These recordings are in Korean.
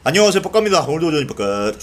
안녕하세요, 뻑갑니다. 오늘도 저는 뻑갑.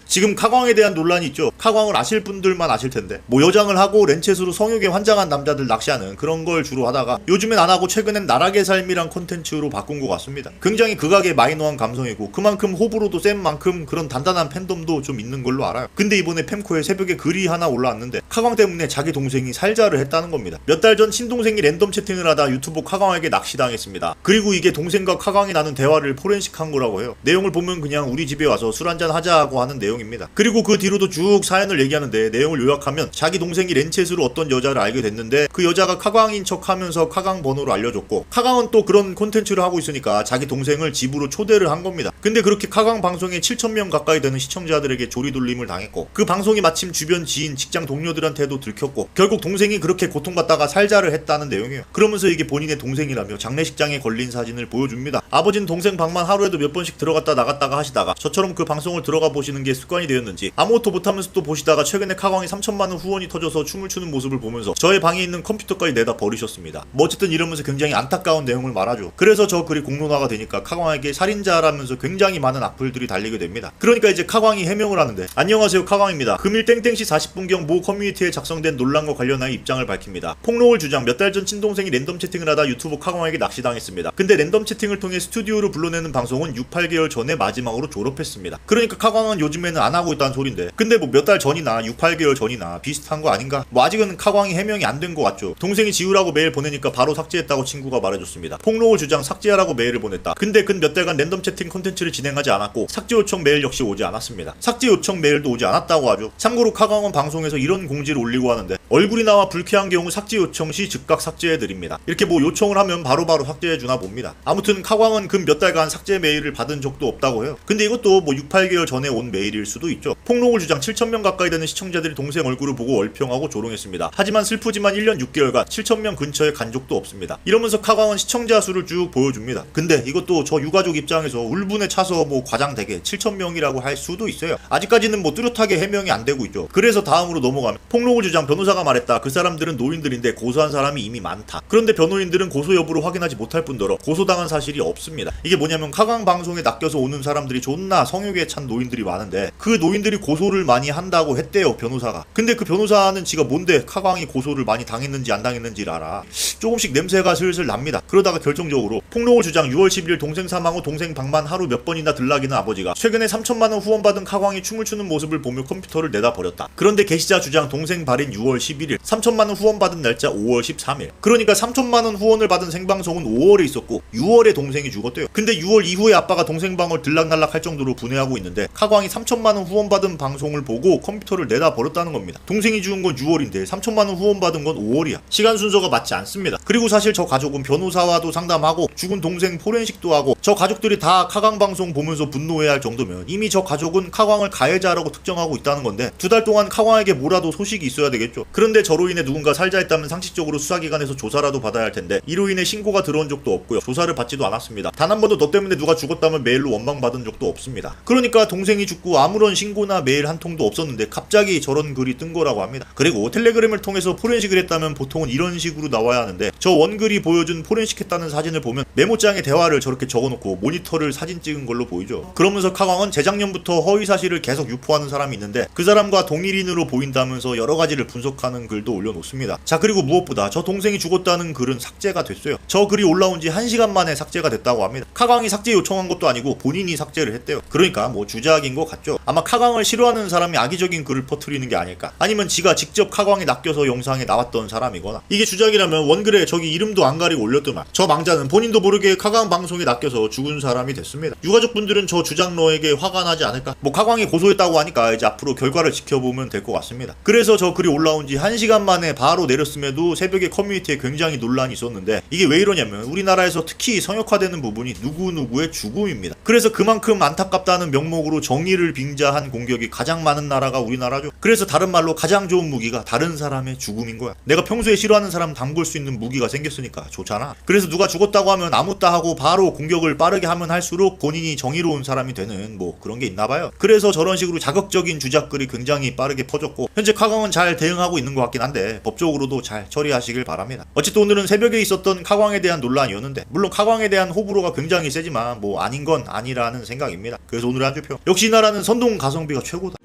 지금 카광에 대한 논란이 있죠. 카광을 아실 분들만 아실 텐데, 뭐 여장을 하고 렌챗으로 성욕에 환장한 남자들 낚시하는 그런 걸 주로 하다가 요즘엔 안 하고 최근엔 나락의 삶이란 콘텐츠로 바꾼 것 같습니다. 굉장히 극악의 마이너한 감성이고 그만큼 호불호도 센 만큼 그런 단단한 팬덤도 좀 있는 걸로 알아요. 근데 이번에 fem코에 새벽에 글이 하나 올라왔는데 카광 때문에 자기 동생이 살자를 했다는 겁니다. 몇 달 전 친동생이 랜덤 채팅을 하다 유튜버 카광에게 낚시당했습니다. 그리고 이게 동생과 카광이 나눈 대화를 포렌식한 거라고 해요. 내용을 보면 그냥 우리 집에 와서 술 한잔 하자고 하는 내용입니다. 그리고 그 뒤로도 쭉 사연을 얘기하는데, 내용을 요약하면 자기 동생이 렌챗으로 어떤 여자를 알게 됐는데 그 여자가 카광인 척 하면서 카광 번호를 알려줬고, 카광은 또 그런 콘텐츠를 하고 있으니까 자기 동생을 집으로 초대를 한 겁니다. 근데 그렇게 카광 방송에 7,000명 가까이 되는 시청자들에게 조리돌림을 당했고, 그 방송이 마침 주변 지인, 직장 동료들한테도 들켰고, 결국 동생이 그렇게 고통받다가 살자를 했다는 내용이에요. 그러면서 이게 본인의 동생이라며 장례식장에 걸린 사진을 보여줍니다. 아버지는 동생 방만 하루에도 몇 번씩 들어갔다 나갔다가 하시다가 저처럼 그 방송을 들어가 보시는 게 습관이 되었는지 아무것도 못하면서 또 보시다가 최근에 카광이 3,000만원 후원이 터져서 춤을 추는 모습을 보면서 저의 방에 있는 컴퓨터까지 내다 버리셨습니다. 뭐 어쨌든 이러면서 굉장히 안타까운 내용을 말하죠. 그래서 저 글이 공론화가 되니까 카광에게 살인자라면서 굉장히 많은 악플들이 달리게 됩니다. 그러니까 이제 카광이 해명을 하는데, 안녕하세요, 카광입니다. 금일 땡땡시 40분경 모 커뮤니티에 작성된 논란과 관련하여 입장을 밝힙니다. 폭로를 주장. 몇 달 전 친동생이 랜덤 채팅을 하다 유튜브 카광에게 낚시당했습니다. 근데 랜덤 채팅을 통해 스튜디오로 불러내는 방송은 6, 8개월 전에 마지막으로 졸업했습니다. 그러니까 카광은 요즘에는 안 하고 있다는 소린데, 근데 뭐 몇 달 전이나 6, 8개월 전이나 비슷한 거 아닌가? 뭐 아직은 카광이 해명이 안 된 거 같죠. 동생이 지우라고 메일 보내니까 바로 삭제했다고 친구가 말해줬습니다. 폭로를 주장. 삭제하라고 메일을 보냈다. 근데 근 몇 달간 랜덤 채팅 콘텐츠를 진행하지 않았고 삭제 요청 메일 역시 오지 않았습니다. 삭제 요청 메일도 오지 않았다고 하죠. 참고로 카광은 방송에서 이런 공지를 올리고 하는데, 얼굴이 나와 불쾌한 경우 삭제 요청 시 즉각 삭제해드립니다. 이렇게 뭐 요청을 하면 바로바로 삭제해주나 봅니다. 아무튼 카광은 근 몇 달간 삭제 메일을 받은 적도 없다고 해요. 근데 이것도 뭐 6, 8개월 전에 온 메일일 수도 있죠. 폭로를 주장. 7,000명 가까이 되는 시청자들이 동생 얼굴을 보고 얼평하고 조롱했습니다. 하지만 슬프지만 1년 6개월간 7,000명 근처에 간 적도 없습니다. 이러면서 카광은 시청자 수를 쭉 보여줍니다. 근데 이것도 저 유가족 입장에서 울분에 차서 뭐 과장되게 7,000명이라고 할 수도 있어요. 아직까지는 뭐 뚜렷하게 해명이 안 되고 있죠. 그래서 다음으로 넘어가면, 폭로를 주장. 변호사가 말했다. 그 사람들은 노인들인데 고소한 사람이 이미 많다. 그런데 변호인들은 고소 여부를 확인하지 못할 뿐더러 고소당한 사실이 없습니다. 이게 뭐냐면, 카광 방송에 낚여서 오는 사람들이 존나 성욕에 찬 노인들이 많은데 그 노인들이 고소를 많이 한다고 했대요, 변호사가. 근데 그 변호사는 지가 뭔데 카광이 고소를 많이 당했는지 안 당했는지를 알아. 조금씩 냄새가 슬슬 납니다. 그러다가 결정적으로 폭로를 주장. 6월 11일 동생 사망 후 동생 방만 하루 몇 번이나 들락이는 아버지가 최근에 3,000만원 후원받은 카광이 춤을 추는 모습을 보며 컴퓨터를 내다 버렸다. 그런데 게시자 주장. 동생 발인 6월 11일, 3,000만원 후원받은 날짜 5월 13일. 그러니까 3,000만원 후원을 받은 생방송은 5월에 있었고 6월에 동생이 죽었대요. 근데 6월 이후에 아빠가 동생 방을 들락날락 할 정도로 분해하고 있는데 카광이 3,000만원 후원받은 방송을 보고 컴퓨터를 내다 버렸다는 겁니다. 동생이 죽은 건 6월인데 3,000만원 후원받은 건 5월이야. 시간 순서가 맞지 않습니다. 그리고 사실 저 가족은 변호사와도 상담하고 죽은 동생 포렌식도 하고, 저 가족들이 다 카광 방송 보면서 분노해야 할 정도면 이미 저 가족은 카광을 가해자라고 특정하고 있다는 건데, 2달 동안 카광에게 뭐라도 소식이 있어야 되겠죠. 그런데 저로 인해 누군가 살자 했다면 상식적으로 수사기관에서 조사라도 받아야 할 텐데 이로 인해 신고가 들어온 적도 없고요. 조사를 받지도 않았습니다. 단 한 번도 너 때문에 누가 죽었다면 메일로 원망받은 적도 없습니다. 그러니까 동생이 죽고 아무런 신고나 메일 한 통도 없었는데 갑자기 저런 글이 뜬 거라고 합니다. 그리고 텔레그램을 통해서 포렌식을 했다면 보통은 이런 식으로 나와야 하는데, 저 원글이 보여준 포렌식 했다는 사진을 보면 메모장에 대화를 저렇게 적어놓고 모니터를 사진 찍은 걸로 보이죠. 그러면서 카광은 재작년부터 허위사실을 계속 유포하는 사람이 있는데 그 사람과 동일인으로 보인다면서 여러가지를 분석하는 글도 올려놓습니다. 자, 그리고 무엇보다 저 동생이 죽었다는 글은 삭제가 됐어요. 저 글이 올라온 지 1시간 만에 삭제가 됐다고 합니다. 카광이 삭제 요청한 것도 아니고 본인이 삭제를 했대요. 그러니까 뭐 주작인 것 같죠. 아마 카광을 싫어하는 사람이 악의적인 글을 퍼뜨리는 게 아닐까, 아니면 지가 직접 카광에 낚여서 영상에 나왔던 사람이거나. 이게 주작이라면 원글에 저기 이름도 안 가리고 올렸더만 저 망자는 본인도 모르게 카광 방송에 낚여서 죽은 사람이 됐습니다. 유가족분들은 저 주장러에게 화가 나지 않을까? 뭐 카광이 고소했다고 하니까 이제 앞으로 결과를 지켜보면 될 것 같습니다. 그래서 저 글이 올라온 지 1시간 만에 바로 내렸음에도 새벽에 커뮤니티에 굉장히 논란이 있었는데, 이게 왜 이러냐면 우리나라에서 특히 성역화되는 부분이 누구누구의 죽음입니다. 그래서 그만큼 안타깝다는 명목으로 정의를 빙 빙자한 공격이 가장 많은 나라가 우리나라죠. 그래서 다른 말로 가장 좋은 무기가 다른 사람의 죽음인 거야. 내가 평소에 싫어하는 사람 담글 수 있는 무기가 생겼으니까 좋잖아. 그래서 누가 죽었다고 하면 아무따 하고 바로 공격을 빠르게 하면 할수록 본인이 정의로운 사람이 되는 뭐 그런 게 있나 봐요. 그래서 저런 식으로 자극적인 주작글이 굉장히 빠르게 퍼졌고 현재 카광은 잘 대응하고 있는 것 같긴 한데 법적으로도 잘 처리하시길 바랍니다. 어쨌든 오늘은 새벽에 있었던 카광에 대한 논란이었는데 물론 카광에 대한 호불호가 굉장히 세지만 뭐 아닌 건 아니라는 생각입니다. 그래서 오늘의 한 주표 역시 이 나라는 선동 가성비가 최고다.